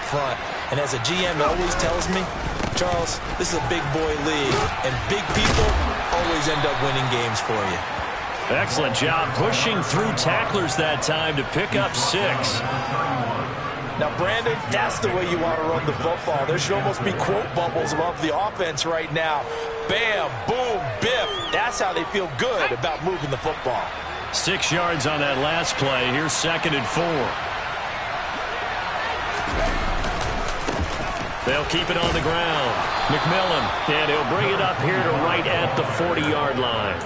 front. And as a GM always tells me, Charles, this is a big boy league, and big people always end up winning games for you. Excellent job pushing through tacklers that time to pick up 6. Now, Brandon, that's the way you want to run the football. There should almost be quote bubbles above the offense right now. Bam, boom, biff. That's how they feel good about moving the football. 6 yards on that last play. Here's 2nd and 4. They'll keep it on the ground. McMillan, and he'll bring it up here to right at the 40-yard line.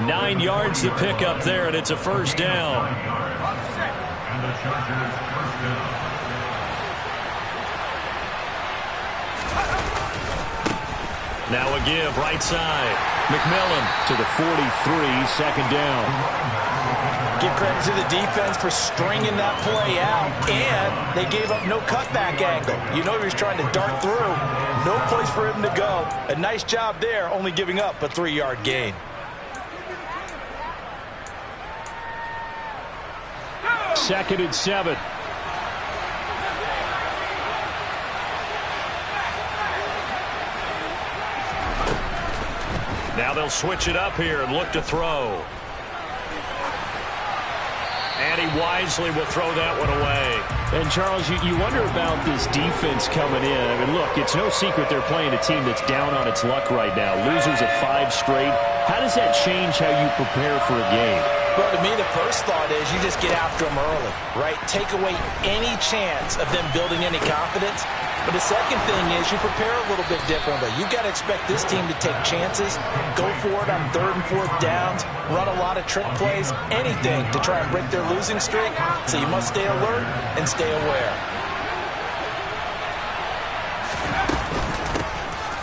9 yards to pick up there, and it's a first down. And the Chargers first down. Now a give, right side. McMillan to the 43, 2nd down. Give credit to the defense for stringing that play out, and they gave up no cutback angle. You know he was trying to dart through. No place for him to go. A nice job there, only giving up a 3-yard gain. Second and 7. Now they'll switch it up here and look to throw. And he wisely will throw that one away. And, Charles, you wonder about this defense coming in. I mean, look, it's no secret they're playing a team that's down on its luck right now. Losers of 5 straight. How does that change how you prepare for a game? Well, to me, the first thought is you just get after them early, right? Take away any chance of them building any confidence. But the second thing is you prepare a little bit differently. You've got to expect this team to take chances, go for it on 3rd and 4th downs, run a lot of trick plays, anything to try and break their losing streak. So you must stay alert and stay aware.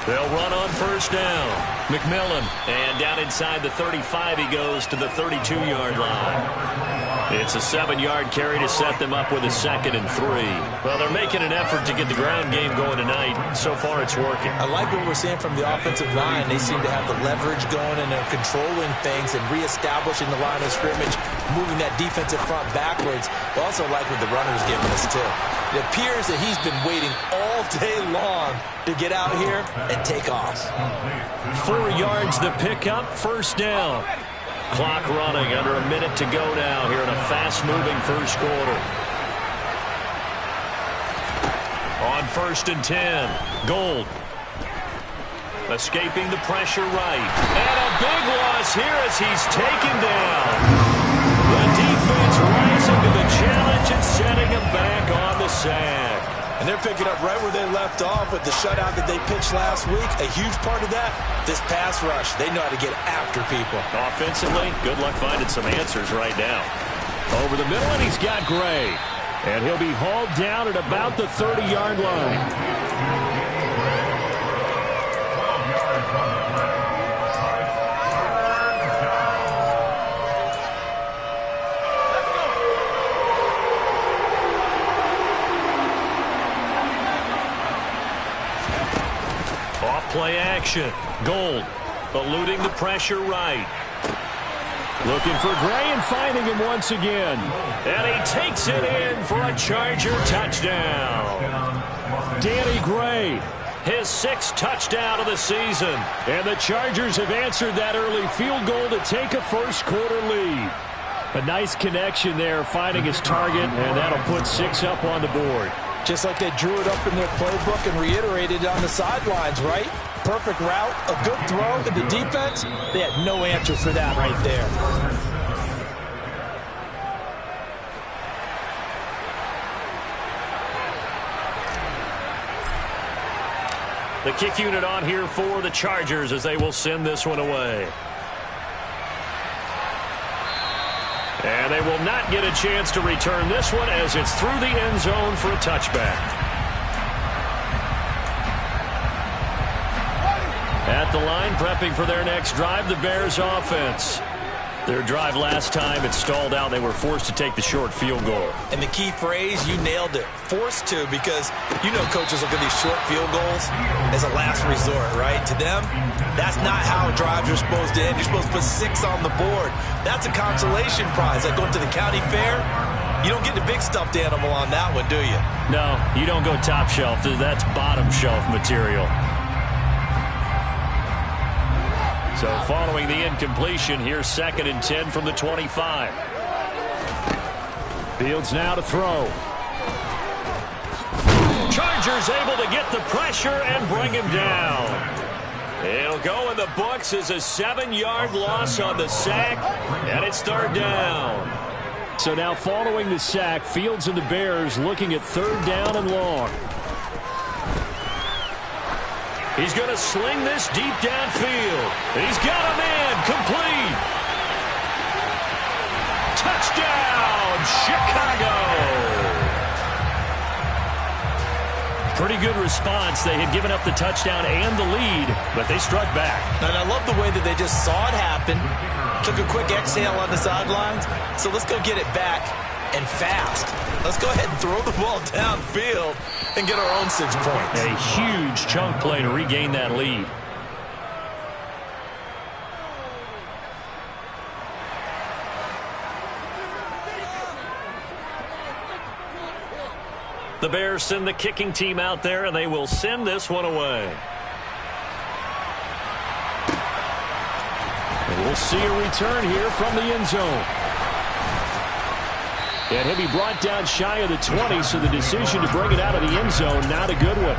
They'll run on first down. McMillan, and down inside the 35 he goes to the 32-yard line. It's a 7-yard carry to set them up with a 2nd and 3. Well, they're making an effort to get the ground game going tonight. So far, it's working. I like what we're seeing from the offensive line. They seem to have the leverage going, and they're controlling things and reestablishing the line of scrimmage, moving that defensive front backwards. But also like what the runner's giving us, too. It appears that he's been waiting all day long to get out here and take off. 4 yards to pick up, first down. Clock running, under a minute to go now here in a fast-moving first quarter. On 1st and 10, Gold. Escaping the pressure right. And a big loss here as he's taken down. The defense rising to the challenge and setting him back on the sack. And they're picking up right where they left off with the shutout that they pitched last week. A huge part of that, this pass rush. They know how to get after people. Offensively, good luck finding some answers right now. Over the middle, and he's got Gray. And he'll be hauled down at about the 30-yard line. Play action. Gold eluding the pressure right. Looking for Gray and finding him once again. And he takes it in for a Charger touchdown. Danny Gray, his 6th touchdown of the season. And the Chargers have answered that early field goal to take a first quarter lead. A nice connection there, finding his target, and that'll put 6 up on the board. Just like they drew it up in their playbook and reiterated it on the sidelines, right? Perfect route, a good throw, and the defense, they had no answer for that right there. The kick unit on here for the Chargers as they will send this one away. And they will not get a chance to return this one as it's through the end zone for a touchback. At the line, prepping for their next drive, the Bears offense. Their drive last time, it stalled out. They were forced to take the short field goal. And the key phrase, you nailed it, forced to, because you know coaches look at these short field goals as a last resort, right? To them, that's not how drives are supposed to end. You're supposed to put 6 on the board. That's a consolation prize, like going to the county fair. You don't get the big stuffed animal on that one, do you? No, you don't go top shelf. That's bottom shelf material. So following the incompletion, here's 2nd and 10 from the 25. Fields now to throw. Chargers able to get the pressure and bring him down. It'll go in the books as a 7-yard loss on the sack, and it's 3rd down. So now following the sack, Fields and the Bears looking at 3rd down and long. He's going to sling this deep downfield. He's got a man complete. Touchdown, Chicago. Pretty good response. They had given up the touchdown and the lead, but they struck back. And I love the way that they just saw it happen, took a quick exhale on the sidelines. So let's go get it back and fast. Let's go ahead and throw the ball downfield and get our own 6 points. A huge chunk play to regain that lead. The Bears send the kicking team out there, and they will send this one away. And we'll see a return here from the end zone. And he'll be brought down shy of the 20, so the decision to bring it out of the end zone, not a good one.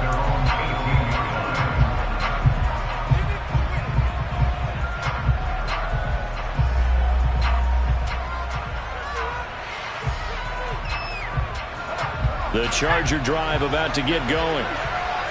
The Charger drive about to get going.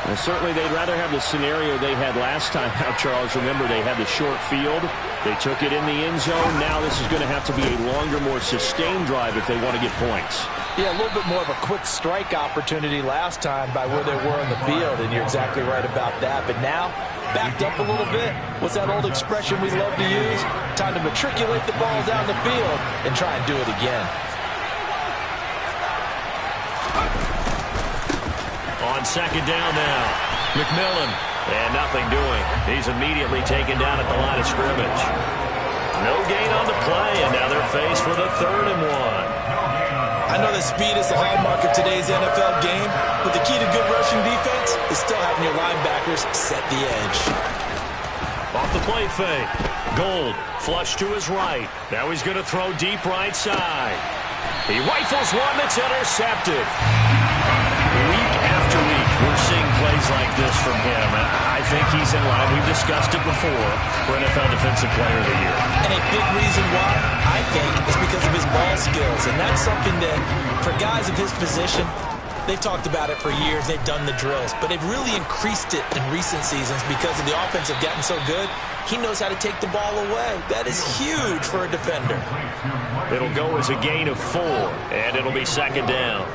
Well, certainly they'd rather have the scenario they had last time out, Charles. Remember, they had the short field. They took it in the end zone. Now this is going to have to be a longer, more sustained drive if they want to get points. Yeah, a little bit more of a quick strike opportunity last time by where they were on the field, and you're exactly right about that. But now, backed up a little bit. What's that old expression we love to use? Time to matriculate the ball down the field and try and do it again. On 2nd down now, McMillan, and nothing doing. He's immediately taken down at the line of scrimmage. No gain on the play, and now they're faced with a 3rd and 1. I know that speed is the hallmark of today's NFL game, but the key to good rushing defense is still having your linebackers set the edge. Off the play fake. Gold, flush to his right. Now he's going to throw deep right side. He rifles one that's intercepted. Week after week, we're seeing plays like this from him. I think he's in line. We've discussed it before for NFL Defensive Player of the Year. And a big reason why, I think, is because of his ball skills. And that's something that, for guys of his position, they've talked about it for years. They've done the drills. But they've really increased it in recent seasons because of the offense have gotten so good. He knows how to take the ball away. That is huge for a defender. It'll go as a gain of 4, and it'll be 2nd down.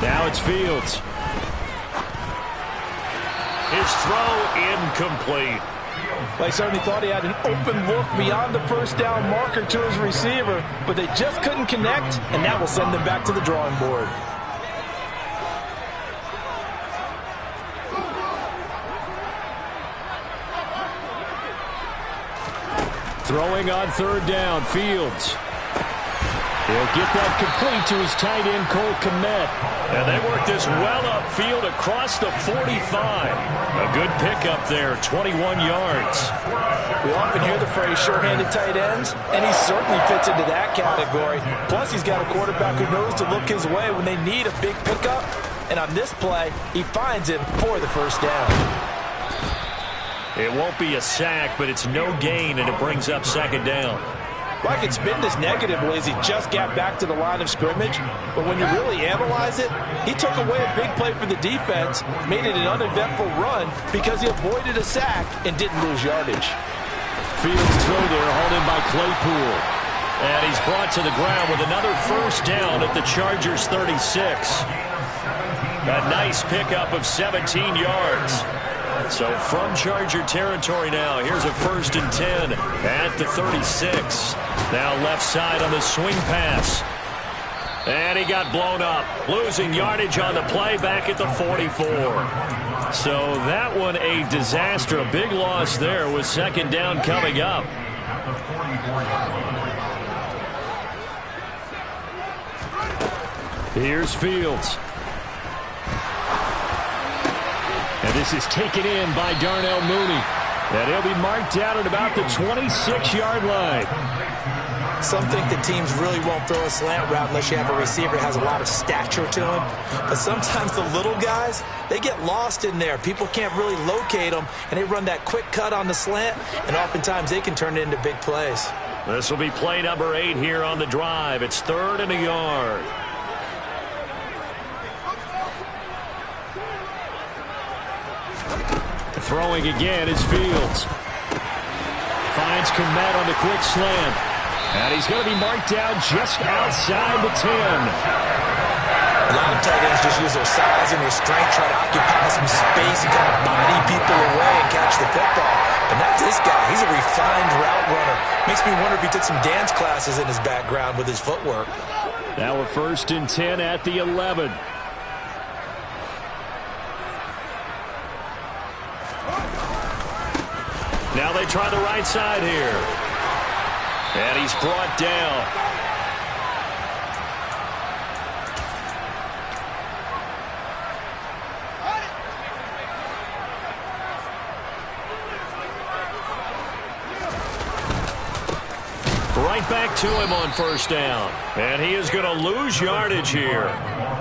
Now it's Fields. His throw incomplete. They certainly thought he had an open look beyond the 1st down marker to his receiver, but they just couldn't connect, and that will send them back to the drawing board. Throwing on 3rd down, Fields. He'll get that complete to his tight end, Cole Kmet. And they work this well upfield across the 45. A good pickup there, 21 yards. We often hear the phrase sure-handed tight ends, and he certainly fits into that category. Plus, he's got a quarterback who knows to look his way when they need a big pickup. And on this play, he finds him for the 1st down. It won't be a sack, but it's no gain, and it brings up 2nd down. Well, I could spin this negatively as he just got back to the line of scrimmage. But when you really analyze it, he took away a big play for the defense, made it an uneventful run because he avoided a sack and didn't lose yardage. Fields throw there, hauled in by Claypool. And he's brought to the ground with another 1st down at the Chargers' 36. A nice pickup of 17 yards. So from Charger territory now, here's a 1st and 10 at the 36. Now left side on the swing pass. And he got blown up, losing yardage on the play back at the 44. So that one a disaster, a big loss there with 2nd down coming up. Here's Fields. And this is taken in by Darnell Mooney. And he'll be marked down at about the 26-yard line. Some think that teams really won't throw a slant route unless you have a receiver that has a lot of stature to him. But sometimes the little guys, they get lost in there. People can't really locate them, and they run that quick cut on the slant, and oftentimes they can turn it into big plays. This will be play number 8 here on the drive. It's 3rd and a yard. Throwing again is Fields. Finds Kmet on the quick slant. And he's going to be marked down just outside the 10. A lot of tight ends just use their size and their strength, try to occupy some space and kind of body people away and catch the football. But not this guy. He's a refined route runner. Makes me wonder if he took some dance classes in his background with his footwork. Now a 1st and 10 at the 11. Now they try the right side here. And he's brought down. Right back to him on 1st down. And he is going to lose yardage here.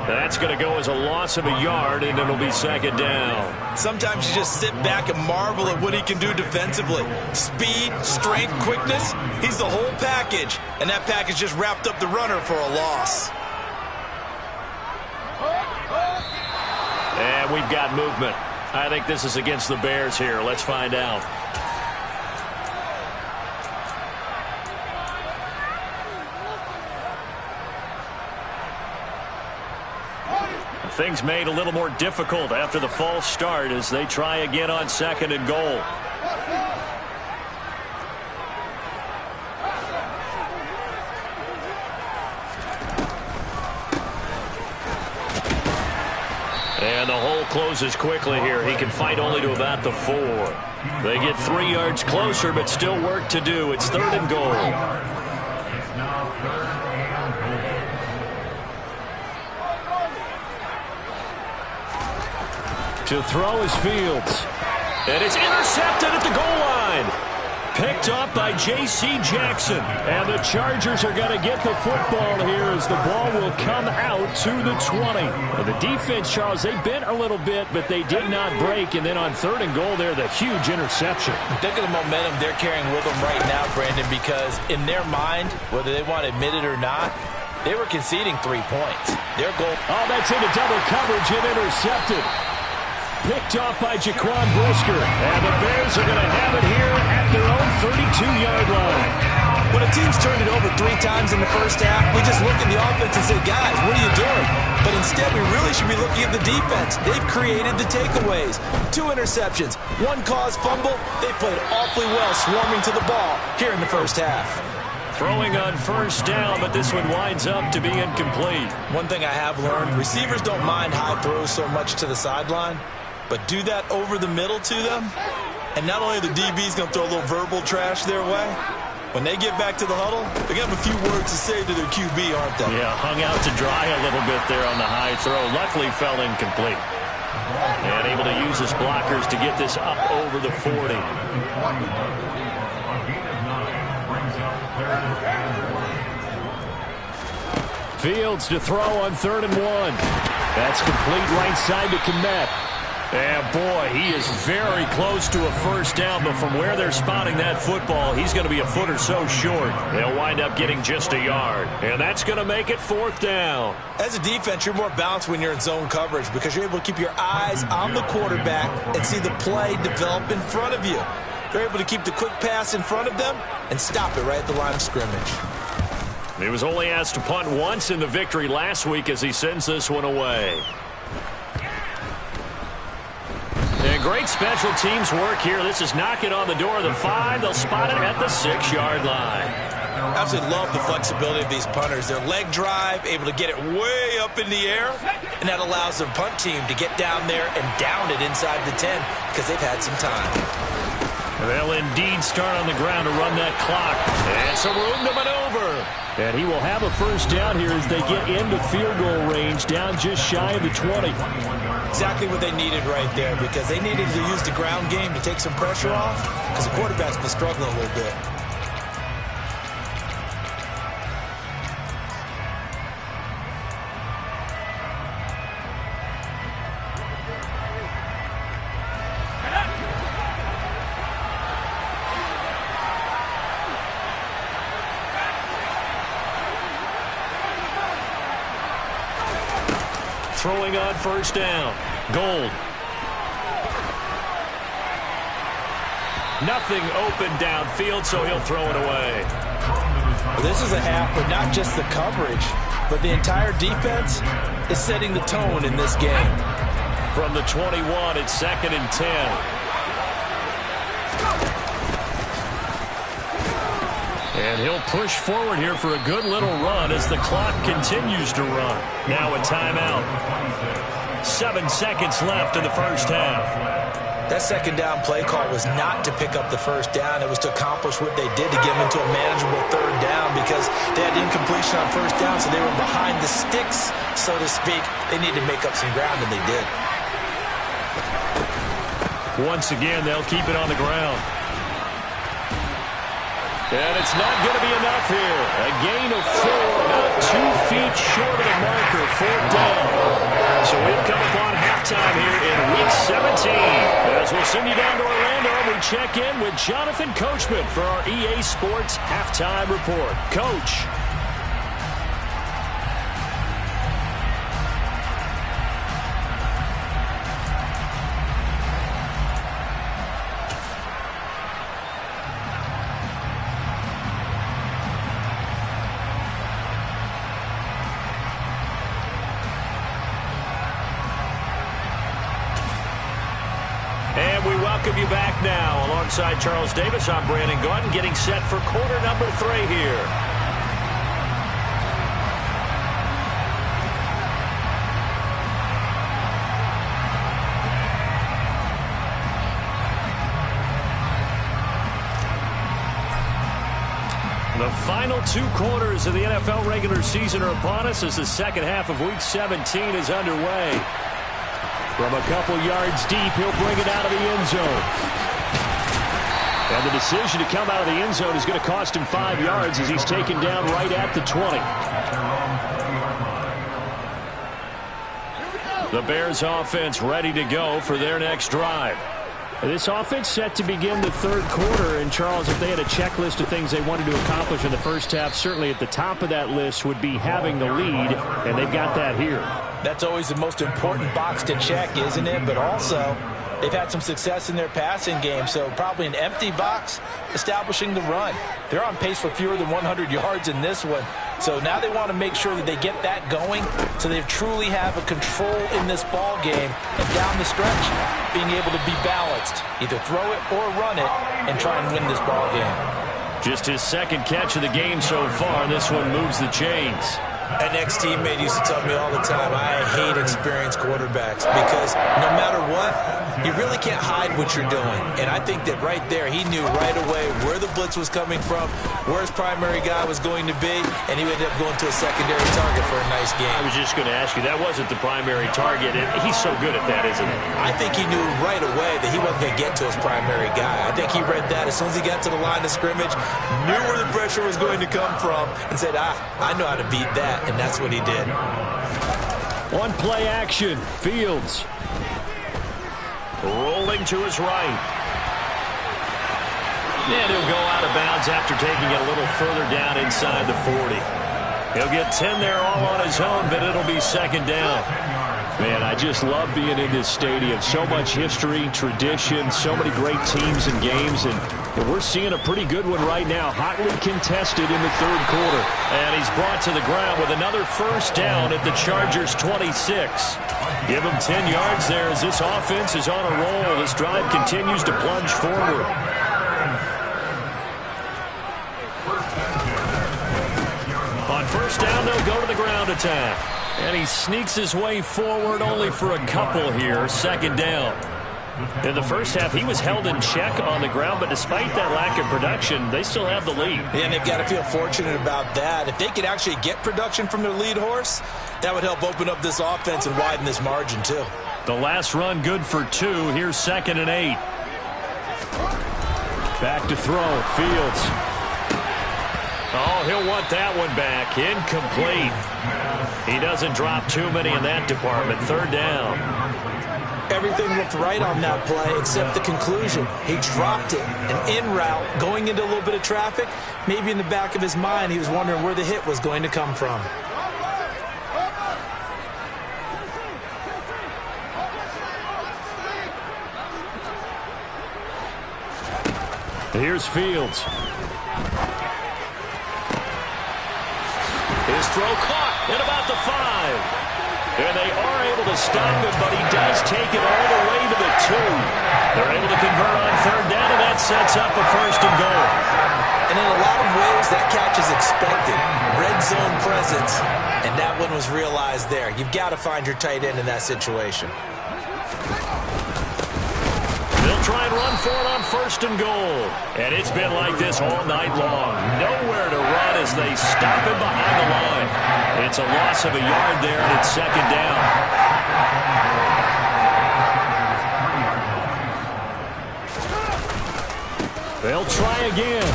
That's going to go as a loss of a yard, and it'll be 2nd down. Sometimes you just sit back and marvel at what he can do defensively. Speed, strength, quickness, he's the whole package. And that package just wrapped up the runner for a loss. And we've got movement. I think this is against the Bears here. Let's find out. Things made a little more difficult after the false start as they try again on 2nd and goal. And the hole closes quickly here. He can fight only to about the 4. They get 3 yards closer, but still work to do. It's 3rd and goal. It's now 3rd and goal. To throw is Fields. And it's intercepted at the goal line. Picked up by J.C. Jackson. And the Chargers are going to get the football here as the ball will come out to the 20. Well, the defense, Charles, they bent a little bit, but they did not break. And then on 3rd and goal there, the huge interception. Think of the momentum they're carrying with them right now, Brandon, because in their mind, whether they want to admit it or not, they were conceding 3 points. Their goal. Oh, that's into double coverage and intercepted. Picked off by Jaquan Brisker. And the Bears are going to have it here at their own 32-yard line. When a team's turned it over 3 times in the first half, we just look at the offense and say, guys, what are you doing? But instead, we really should be looking at the defense. They've created the takeaways. 2 interceptions, 1 caused fumble. They played awfully well swarming to the ball here in the first half. Throwing on 1st down, but this one winds up to be incomplete. One thing I have learned, receivers don't mind high throws so much to the sideline, but do that over the middle to them, and not only are the DBs going to throw a little verbal trash their way, when they get back to the huddle, they're going to have a few words to say to their QB, aren't they? Yeah, hung out to dry a little bit there on the high throw. Luckily fell incomplete. And able to use his blockers to get this up over the 40. Fields to throw on 3rd and 1. That's complete right side to Kmet. And boy, he is very close to a 1st down, but from where they're spotting that football, he's going to be a foot or so short. They'll wind up getting just a yard, and that's going to make it 4th down. As a defense, you're more balanced when you're in zone coverage because you're able to keep your eyes on the quarterback and see the play develop in front of you. They're able to keep the quick pass in front of them and stop it right at the line of scrimmage. He was only asked to punt once in the victory last week as he sends this one away. And great special teams work here. This is knocking on the door of the 5. They'll spot it at the 6-yard line. Absolutely love the flexibility of these punters. Their leg drive, able to get it way up in the air, and that allows their punt team to get down there and down it inside the 10 because they've had some time. They'll indeed start on the ground to run that clock. And some room to maneuver. And he will have a first down here as they get into field goal range, down just shy of the 20. Exactly what they needed right there, because they needed to use the ground game to take some pressure off, because the quarterback's been struggling a little bit. Throwing on first down. Gold. Nothing open downfield, so he'll throw it away. Well, this is a half, but not just the coverage, but the entire defense is setting the tone in this game. From the 21, it's 2nd and 10. And he'll push forward here for a good little run as the clock continues to run. Now a timeout. 7 seconds left in the first half. That second down play call was not to pick up the first down. It was to accomplish what they did to get them into a manageable third down, because they had incompletion on first down, so they were behind the sticks, so to speak. They needed to make up some ground, and they did. Once again, they'll keep it on the ground. And it's not going to be enough here. A gain of 4, about 2 feet short of the marker, 4th down. So we've come upon halftime here in Week 17. As we'll send you down to Orlando, we check in with Jonathan Coachman for our EA Sports Halftime Report. Coach. Welcome you back now. Alongside Charles Davis, I'm Brandon Gaudin, getting set for quarter number 3 here. The final 2 quarters of the NFL regular season are upon us as the second half of Week 17 is underway. From a couple yards deep, he'll bring it out of the end zone. And the decision to come out of the end zone is going to cost him 5 yards as he's taken down right at the 20. The Bears offense ready to go for their next drive. This offense set to begin the third quarter, and Charles, if they had a checklist of things they wanted to accomplish in the first half, certainly at the top of that list would be having the lead, and they've got that here. That's always the most important box to check, isn't it? But also, they've had some success in their passing game, so probably an empty box establishing the run. They're on pace for fewer than 100 yards in this one. So now they want to make sure that they get that going so they truly have a control in this ball game, and down the stretch, being able to be balanced. Either throw it or run it and try and win this ball game. Just his second catch of the game so far. This one moves the chains. An ex-teammate used to tell me all the time, I hate experienced quarterbacks because no matter what, you really can't hide what you're doing. And I think that right there, he knew right away where the blitz was coming from, where his primary guy was going to be, and he ended up going to a secondary target for a nice game. I was just going to ask you, that wasn't the primary target, and he's so good at that, isn't he? I think he knew right away that he wasn't going to get to his primary guy. I think he read that as soon as he got to the line of scrimmage, knew where the pressure was going to come from, and said, I know how to beat that. And that's what he did. One play action. Fields. Rolling to his right. And he'll go out of bounds after taking it a little further down inside the 40. He'll get 10 there all on his own, but it'll be second down. Man, I just love being in this stadium. So much history, tradition, so many great teams and games, and we're seeing a pretty good one right now, hotly contested in the third quarter. And he's brought to the ground with another first down at the Chargers' 26. Give him 10 yards there as this offense is on a roll. This drive continues to plunge forward. On first down, they'll go to the ground attack. And he sneaks his way forward only for a couple here. Second down. In the first half, he was held in check on the ground, but despite that lack of production, they still have the lead. And they've got to feel fortunate about that. If they could actually get production from their lead horse, that would help open up this offense and widen this margin, too. The last run good for 2. Here's 2nd and 8. Back to throw. Fields. Oh, he'll want that one back. Incomplete. He doesn't drop too many in that department. 3rd down. Everything looked right on that play except the conclusion. He dropped it. An in route, going into a little bit of traffic. Maybe in the back of his mind, he was wondering where the hit was going to come from. Here's Fields. His throw caught at about the 5. And they are able to stop him, but he does take it all the way to the 2. They're able to convert on 3rd down, and that sets up a 1st and goal. And in a lot of ways, that catch is expected. Red zone presence, and that one was realized there. You've got to find your tight end in that situation. They'll try and run for it on 1st and goal. And it's been like this all night long. Nowhere to run as they stop him behind the line. It's a loss of a yard there, and it's 2nd down. They'll try again.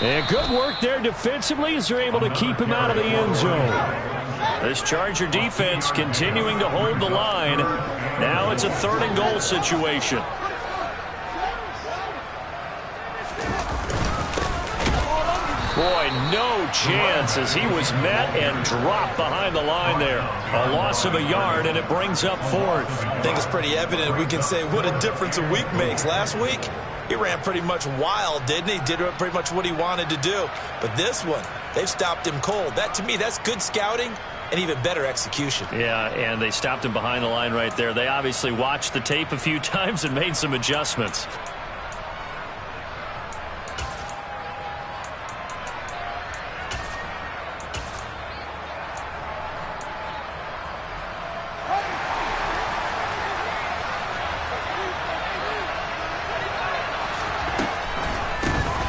And good work there defensively as they're able to keep him out of the end zone. This Charger defense continuing to hold the line. Now it's a 3rd and goal situation. Boy, no chance as he was met and dropped behind the line there. A loss of a yard, and it brings up 4th. I think it's pretty evident. We can say what a difference a week makes. Last week, he ran pretty much wild, didn't he? Did pretty much what he wanted to do. But this one, they've stopped him cold. That, to me, that's good scouting and even better execution. Yeah, and they stopped him behind the line right there. They obviously watched the tape a few times and made some adjustments.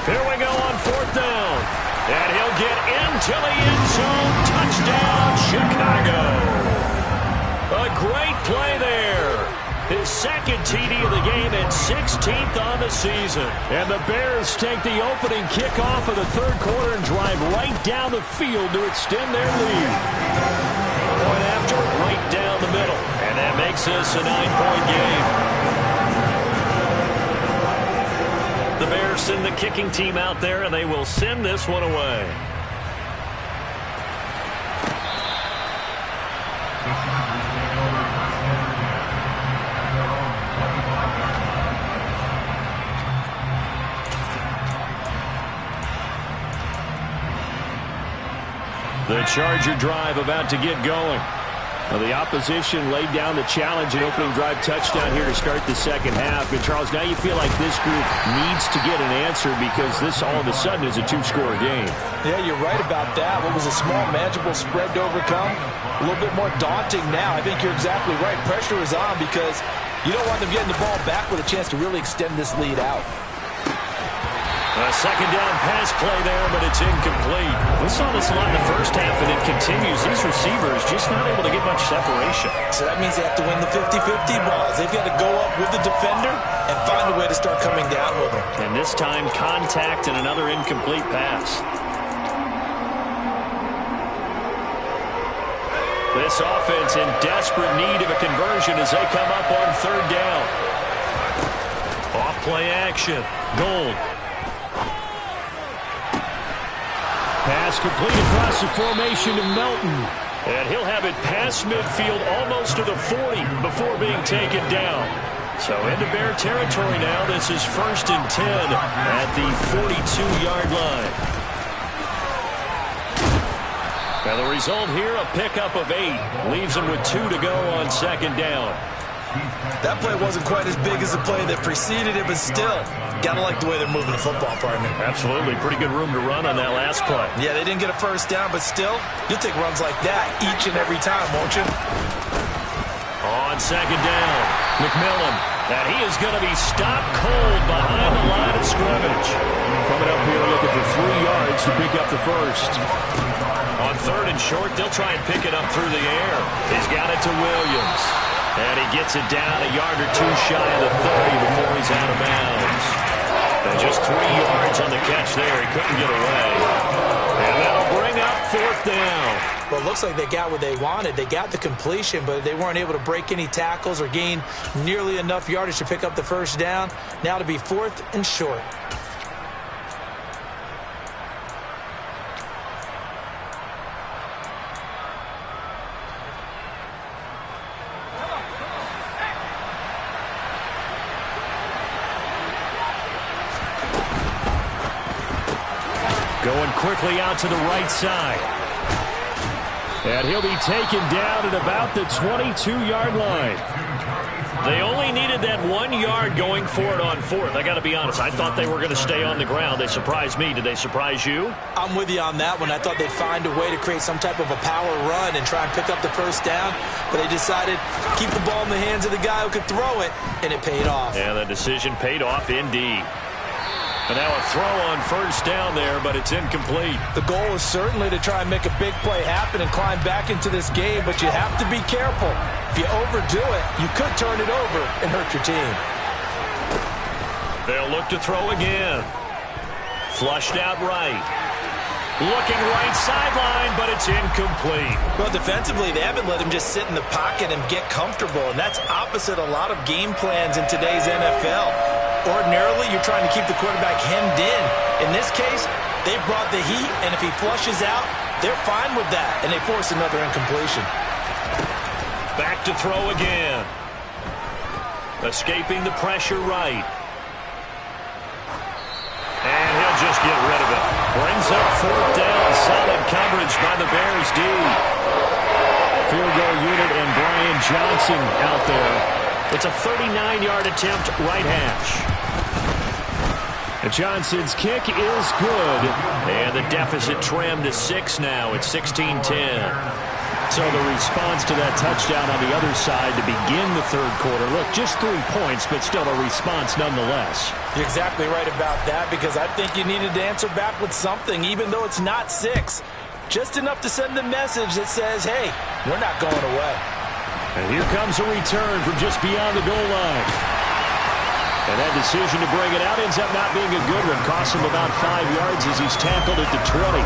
Here we go on 4th down. And he'll get into the end zone. Touchdown, Chicago. A great play there. His 2nd TD of the game and 16th on the season. And the Bears take the opening kickoff of the 3rd quarter and drive right down the field to extend their lead. Point after, right down the middle. And that makes this a 9-point game. The Bears send the kicking team out there, and they will send this one away. The Charger drive about to get going. Well, the opposition laid down the challenge and opening drive touchdown here to start the 2nd half. And, Charles, now you feel like this group needs to get an answer because this all of a sudden is a 2-score game. Yeah, you're right about that. What was a small, manageable spread to overcome, a little bit more daunting now. I think you're exactly right. Pressure is on because you don't want them getting the ball back with a chance to really extend this lead out. A 2nd down pass play there, but it's incomplete. We saw this a lot in the first half, and it continues. These receivers just not able to get much separation. So that means they have to win the 50-50 balls. They've got to go up with the defender and find a way to start coming down with them. And this time, contact and another incomplete pass. This offense in desperate need of a conversion as they come up on 3rd down. Off play action. Gold. Pass complete across the formation to Melton. And he'll have it past midfield almost to the 40 before being taken down. So into Bear territory now. This is 1st and 10 at the 42-yard line. Now the result here, a pickup of 8. Leaves them with 2 to go on 2nd down. That play wasn't quite as big as the play that preceded it, but still, gotta like the way they're moving the football, partner. Absolutely. Pretty good room to run on that last play. Yeah, they didn't get a 1st down, but still, you'll take runs like that each and every time, won't you? On second down, McMillan. And he is going to be stopped cold behind the line of scrimmage. Coming up here looking for 3 yards to pick up the first. On third and short, they'll try and pick it up through the air. He's got it to Williams. And he gets it down a yard or two shy of the 30 before he's out of bounds. And just 3 yards on the catch there. He couldn't get away. And that'll bring up fourth down. Well, it looks like they got what they wanted. They got the completion, but they weren't able to break any tackles or gain nearly enough yardage to pick up the first down. Now to be fourth and short. Going quickly out to the right side. And he'll be taken down at about the 22-yard line. They only needed that 1 yard going for it on fourth. I got to be honest, I thought they were going to stay on the ground. They surprised me. Did they surprise you? I'm with you on that one. I thought they'd find a way to create some type of a power run and try and pick up the first down, but they decided to keep the ball in the hands of the guy who could throw it, and it paid off. Yeah, the decision paid off indeed. And now a throw on first down there, but it's incomplete. The goal is certainly to try and make a big play happen and climb back into this game, but you have to be careful. If you overdo it, you could turn it over and hurt your team. They'll look to throw again. Flushed out right. Looking right sideline, but it's incomplete. Well, defensively, they haven't let him just sit in the pocket and get comfortable, and that's opposite a lot of game plans in today's NFL. Ordinarily, you're trying to keep the quarterback hemmed in. In this case, they brought the heat, and if he flushes out, they're fine with that, and they force another incompletion. Back to throw again. Escaping the pressure right. And he'll just get rid of it. Brings up fourth down. Solid coverage by the Bears D. Field goal unit and Brian Johnson out there. It's a 39-yard attempt, right hash. And Johnson's kick is good. And the deficit trimmed to 6 now. It's 16-10. So the response to that touchdown on the other side to begin the third quarter. Look, just 3 points, but still a response nonetheless. You're exactly right about that, because I think you needed to answer back with something, even though it's not 6. Just enough to send the message that says, hey, we're not going away. And here comes a return from just beyond the goal line. And that decision to bring it out ends up not being a good one. Costs him about 5 yards as he's tackled at the 20.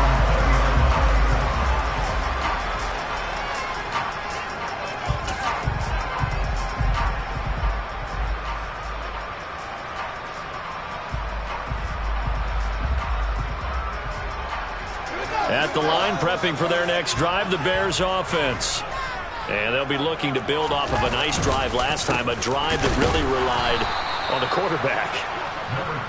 At the line, prepping for their next drive, the Bears offense. And they'll be looking to build off of a nice drive last time, a drive that really relied on the quarterback.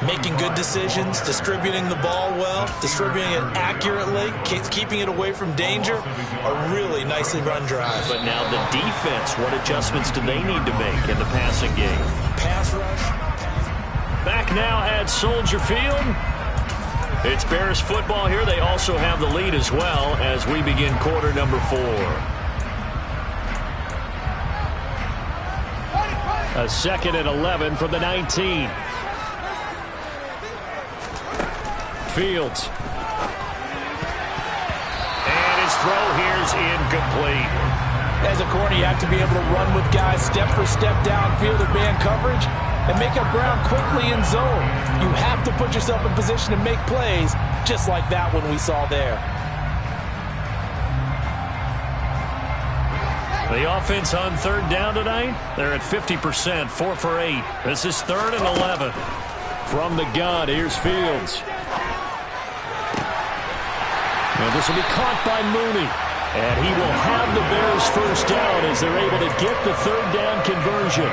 Making good decisions, distributing the ball well, distributing it accurately, keeping it away from danger. A really nicely run drive. But now the defense, what adjustments do they need to make in the passing game? Pass rush. Back now at Soldier Field. It's Bears football here. They also have the lead as well as we begin quarter number 4. A 2nd and 11 from the 19. Fields. And his throw here's incomplete. As a corner, you have to be able to run with guys step for step downfield in man coverage and make up ground quickly in zone. You have to put yourself in position to make plays, just like that one we saw there. The offense on third down tonight, they're at 50%, 4 for 8. This is 3rd and 11. From the gun, here's Fields. And this will be caught by Mooney. And he will have the Bears first down as they're able to get the third down conversion.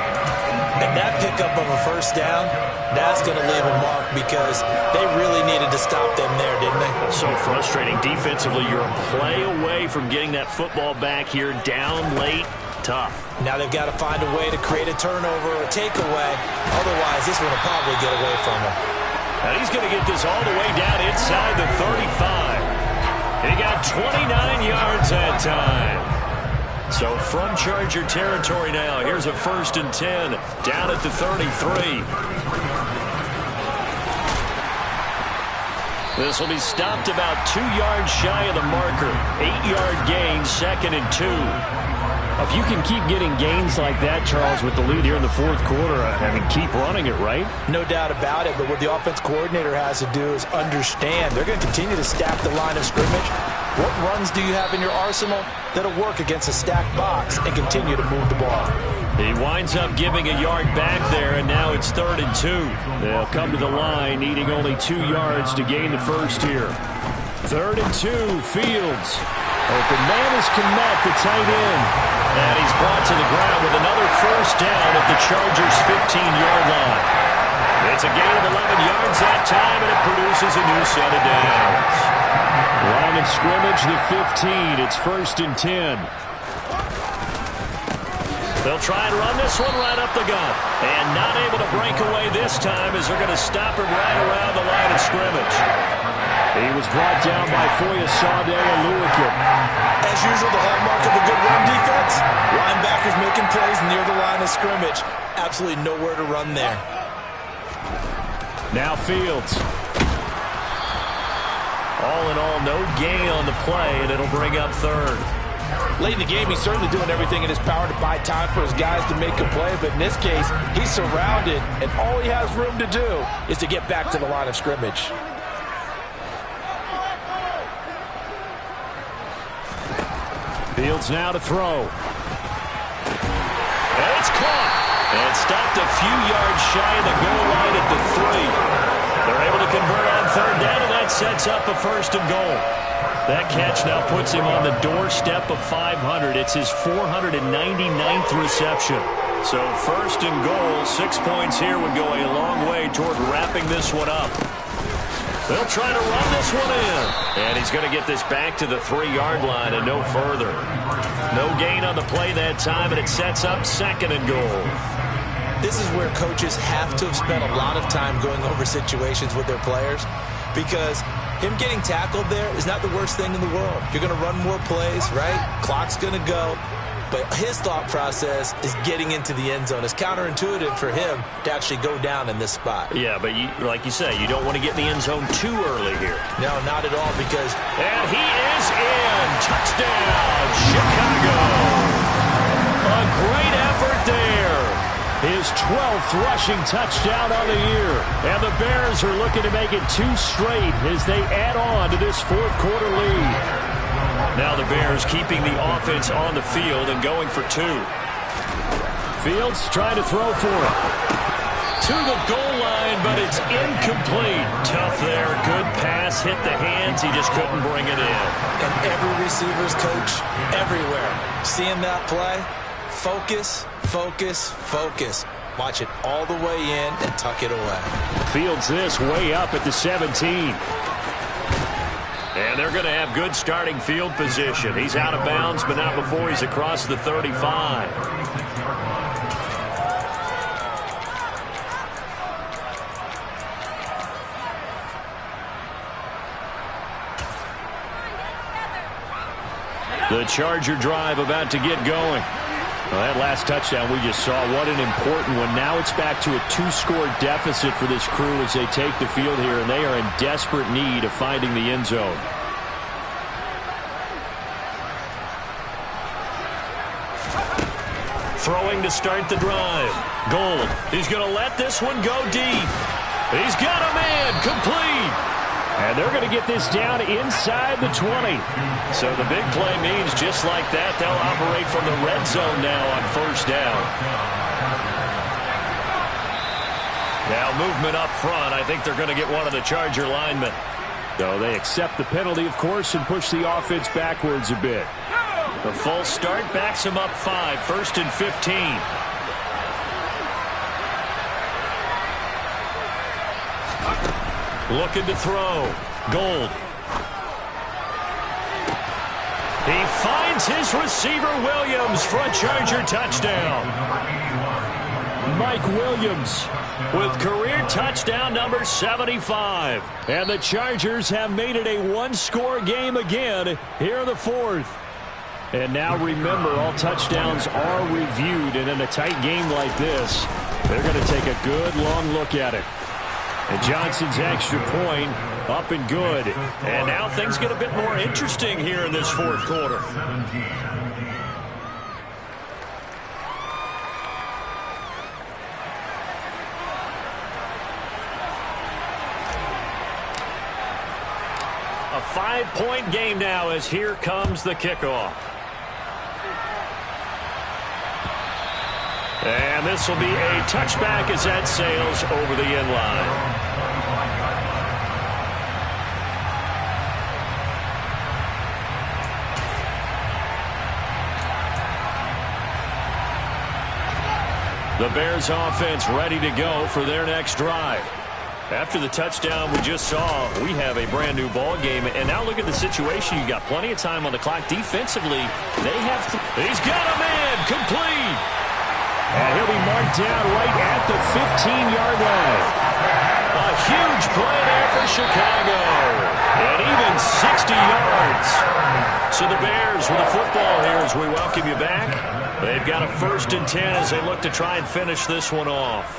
And that pickup of a first down, that's going to leave a mark, because they really needed to stop them there, didn't they? So frustrating. Defensively, you're a play away from getting that football back here, down late, tough. Now they've got to find a way to create a turnover or a takeaway. Otherwise, this one will probably get away from them. And he's going to get this all the way down inside the 35. He got 29 yards that time. So from Charger territory now, here's a 1st and 10 down at the 33. This will be stopped about 2 yards shy of the marker. 8-yard gain, 2nd and 2. If you can keep getting gains like that, Charles, with the lead here in the 4th quarter, I mean, keep running it, right? No doubt about it, but what the offense coordinator has to do is understand they're going to continue to stack the line of scrimmage. What runs do you have in your arsenal that'll work against a stacked box and continue to move the ball? He winds up giving a yard back there, and now it's 3rd and 2. They'll come to the line, needing only 2 yards to gain the first here. 3rd and 2, Fields. Open man is Kmet, the tight end. And he's brought to the ground with another 1st down at the Chargers' 15-yard line. It's a gain of 11 yards that time, and it produces a new set of downs. Line of scrimmage, the 15. It's 1st and 10. They'll try and run this one right up the gut. And not able to break away this time as they're going to stop him right around the line of scrimmage. He was brought down by Foyesade Oluwakim. As usual, the hallmark of a good run defense, linebackers making plays near the line of scrimmage. Absolutely nowhere to run there. Now Fields. All in all, no gain on the play, and it'll bring up 3rd. Late in the game, he's certainly doing everything in his power to buy time for his guys to make a play, but in this case, he's surrounded, and all he has room to do is to get back to the line of scrimmage. Fields now to throw. And it's caught. And stopped a few yards shy of the goal line at the 3. They're able to convert on 3rd down, and that sets up a 1st and goal. That catch now puts him on the doorstep of 500. It's his 499th reception. So 1st and goal, 6 points here would go a long way toward wrapping this one up. They'll try to run this one in. And he's going to get this back to the 3-yard line and no further. No gain on the play that time, and it sets up 2nd and goal. This is where coaches have to have spent a lot of time going over situations with their players, because him getting tackled there is not the worst thing in the world. You're going to run more plays, right? Clock's going to go. But his thought process is getting into the end zone. It's counterintuitive for him to actually go down in this spot. Yeah, but like you say, you don't want to get in the end zone too early here. No, not at all, because... And he is in. Touchdown, Chicago. A great effort there. His 12th rushing touchdown on the year. And the Bears are looking to make it 2 straight as they add on to this 4th quarter lead. Now the Bears keeping the offense on the field and going for 2. Fields trying to throw for it. To the goal line, but it's incomplete. Tough there. Good pass. Hit the hands. He just couldn't bring it in. And every receiver's coach everywhere. Seeing that play, focus, focus, focus. Watch it all the way in and tuck it away. Fields this way up at the 17. And they're going to have good starting field position. He's out of bounds, but not before he's across the 35. The Charger drive about to get going. Well, that last touchdown we just saw, what an important one. Now it's back to a 2-score deficit for this crew as they take the field here, and they are in desperate need of finding the end zone. Throwing to start the drive. Gold. He's going to let this one go deep. He's got a man. Complete. And they're going to get this down inside the 20. So the big play means just like that, they'll operate from the red zone now on 1st down. Now movement up front. I think they're going to get one of the Charger linemen. So they accept the penalty, of course, and push the offense backwards a bit. The full start backs him up 5. 1st and 15. Looking to throw. Gold. He finds his receiver Williams for a Charger touchdown. Mike Williams with career touchdown number 75. And the Chargers have made it a 1-score game again here in the 4th. And now remember, all touchdowns are reviewed, and in a tight game like this, they're going to take a good long look at it. And Johnson's extra point up and good. And now things get a bit more interesting here in this fourth quarter. A 5-point game now as here comes the kickoff. And this will be a touchback as that sails over the end line. The Bears offense ready to go for their next drive. After the touchdown we just saw, we have a brand new ball game. And now look at the situation. You got plenty of time on the clock. Defensively, they have he's got a man complete. And he'll be marked down right at the 15-yard line. A huge play there for Chicago. And even 60 yards. So the Bears with the football here as we welcome you back. They've got a 1st and 10 as they look to try and finish this one off.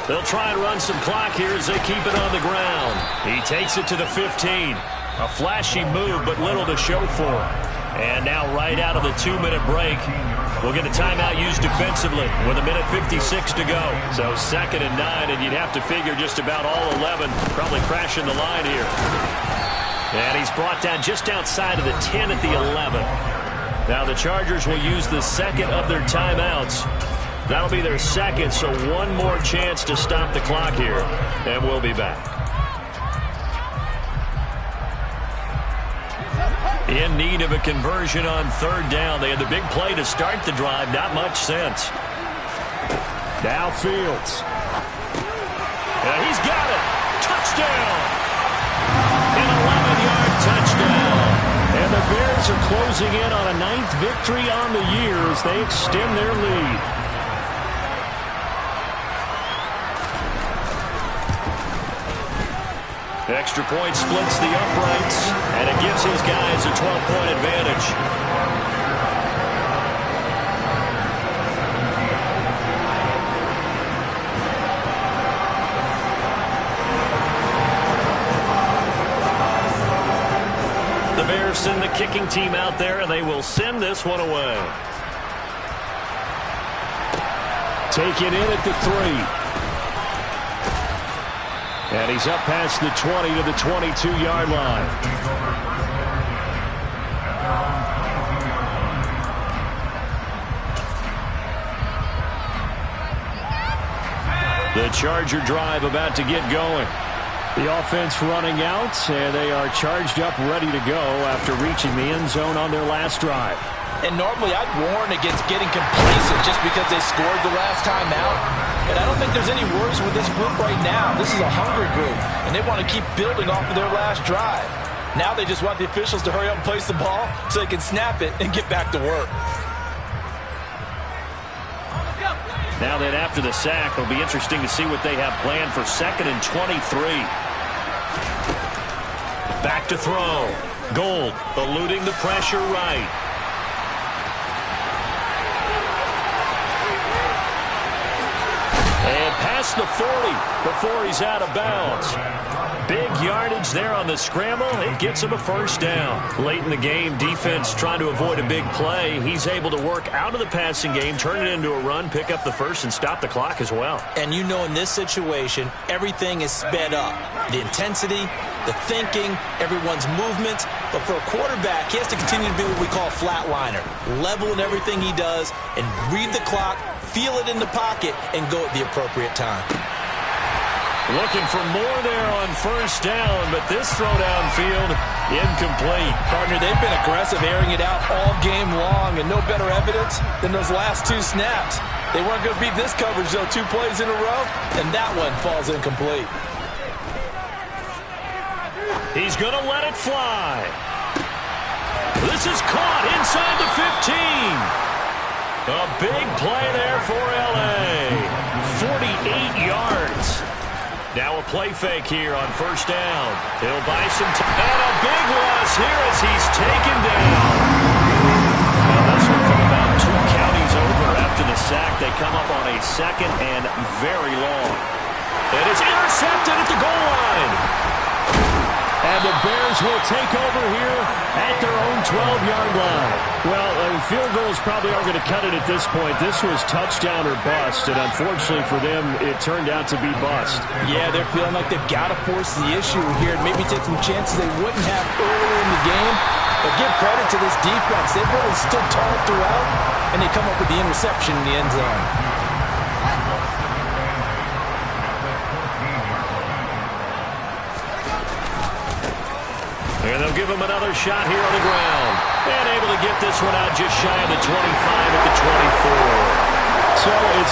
They'll try and run some clock here as they keep it on the ground. He takes it to the 15. A flashy move, but little to show for it. And now right out of the 2-minute break, we'll get a timeout used defensively with 1:56 to go. So 2nd and 9, and you'd have to figure just about all 11 probably crashing the line here. And he's brought down just outside of the 10 at the 11. Now the Chargers will use the 2nd of their timeouts. That'll be their 2nd, so one more chance to stop the clock here, and we'll be back. In need of a conversion on 3rd down. They had the big play to start the drive. Not much sense. Now Fields. And he's got it. Touchdown. An 11-yard touchdown. And the Bears are closing in on a 9th victory on the year as they extend their lead. Extra point splits the uprights, and it gives his guys a 12-point advantage. The Bears send the kicking team out there, and they will send this one away. Taken in at the 3. And he's up past the 20 to the 22-yard line. The Charger drive about to get going. The offense running out, and they are charged up, ready to go after reaching the end zone on their last drive. And normally I'd warn against getting complacent just because they scored the last time out. And I don't think there's any worries with this group right now. This is a hungry group, and they want to keep building off of their last drive. Now they just want the officials to hurry up and place the ball so they can snap it and get back to work. Now then, after the sack, it'll be interesting to see what they have planned for 2nd and 23. Back to throw. Gold eluding the pressure right. And past the 40 before he's out of bounds. Big yardage there on the scramble. It gets him a 1st down. Late in the game, defense trying to avoid a big play. He's able to work out of the passing game, turn it into a run, pick up the 1st, and stop the clock as well. And you know in this situation, everything is sped up. The intensity, the thinking, everyone's movements. But for a quarterback, he has to continue to be what we call a flatliner. Level in everything he does and read the clock, feel it in the pocket, and go at the appropriate time. Looking for more there on 1st down, but this throw downfield, incomplete. Partner, they've been aggressive, airing it out all game long, and no better evidence than those last 2 snaps. They weren't going to beat this coverage, though, 2 plays in a row, and that one falls incomplete. He's going to let it fly. This is caught inside the 15. A big play there for L.A. 48 yards. Now a play fake here on first down. He'll buy some time. And a big loss here as he's taken down. Well, this one from about 2 counties over after the sack. They come up on a second and very long. It is intercepted at the goal line. And the Bears will take over here at their own 12-yard line. Well, field goals probably aren't going to cut it at this point. This was touchdown or bust, and unfortunately for them, it turned out to be bust. Yeah, they're feeling like they've got to force the issue here and maybe take some chances they wouldn't have earlier in the game. But give credit to this defense. They've really stood tall throughout, and they come up with the interception in the end zone. And they'll give him another shot here on the ground. And able to get this one out just shy of the 25 at the 24. So it's